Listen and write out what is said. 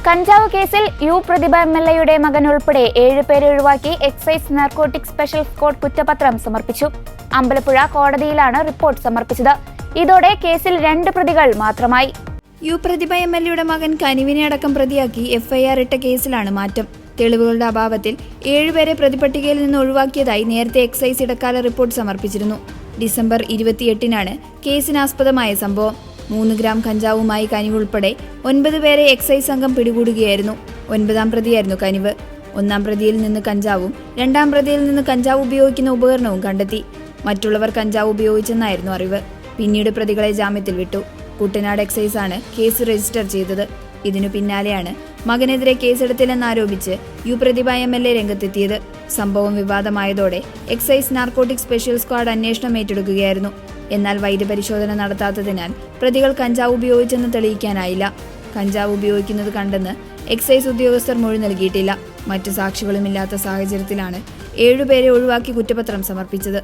കഞ്ചാവ് കേസിൽ യു പ്രതിഭ എംഎൽഎയുടെ മകൻ ഉൾപ്പെടെ 7 പേരെ ഒഴിവാക്കി എക്സൈസ് നാർക്കോട്ടിക് സ്പെഷ്യൽ സ്ക്വാഡ് കുറ്റപത്രം സമർപ്പിച്ചു. അമ്പലപ്പുഴ കോടതിയിലാണ് റിപ്പോർട്ട് സമർപ്പിച്ചത്. ഇതോടെ കേസിൽ 2 പ്രതികൾ മാത്രമായി. യു പ്രതിഭ എംഎൽഎയുടെ മകൻ കനിവിനെ അടക്കം പ്രതിയാക്കി എഫ്ഐആർ ഇട്ട കേസിലാണ് മാറ്റം. തെളിവുകളുടെ അഭാവത്തിൽ 7 പേരെ പ്രതിപട്ടികയിൽ നിന്ന് ഒഴിവാക്കിയതായി നേരത്തെ എക്സൈസ് ഇടക്കാല റിപ്പോർട്ട് സമർപ്പിച്ചിരുന്നു. ഡിസംബർ 28-നാണ് കേസിനാസ്പദമായ സംഭവം. 3 ഗ്രാം കഞ്ചാവുമായി കനിവ് ഉൾപ്പെടെ 9 പേരെ എക്സൈസ് സംഘം പിടികൂടുകയായിരുന്നു. 9ാം പ്രതിയായിരുന്നു കനിവ്. 1ാം പ്രതിയിൽ നിന്ന് കഞ്ചാവും 2ാം പ്രതിയിൽ നിന്ന് കഞ്ചാവ് ഉപയോഗിക്കുന്ന ഉപകരണവും കണ്ടെത്തി. മറ്റുള്ളവർ കഞ്ചാവ് ഉപയോഗിച്ചെന്നായിരുന്നു അറിവ്. പിന്നീട് പ്രതികളെ ജാമ്യത്തിൽ വിട്ടു. കുട്ടനാട് എക്സൈസാണ് കേസ് രജിസ്റ്റർ ചെയ്തത്. ഇതിനു പിന്നാലെയാണ് മകനെതിരെ കേസെടുത്തില്ലെന്നാരോപിച്ച് യു പ്രതിഭ എംഎൽഎ രംഗത്തെത്തിയത്. സംഭവം വിവാദമായതോടെ എക്സൈസ് നാർക്കോട്ടിക് സ്പെഷ്യൽ സ്ക്വാഡ് അന്വേഷണം ഏറ്റെടുക്കുകയായിരുന്നു. എന്നാൽ വൈദ്യപരിശോധന നടത്താത്തതിനാൽ പ്രതികൾ കഞ്ചാവ് ഉപയോഗിച്ചെന്ന് തെളിയിക്കാനായില്ല. കഞ്ചാവ് ഉപയോഗിക്കുന്നത് കണ്ടെന്ന് എക്സൈസ് ഉദ്യോഗസ്ഥർ മൊഴി നൽകിയിട്ടില്ല. മറ്റു സാക്ഷികളുമില്ലാത്ത സാഹചര്യത്തിലാണ് 7 പേരെ ഒഴിവാക്കി കുറ്റപത്രം സമർപ്പിച്ചത്.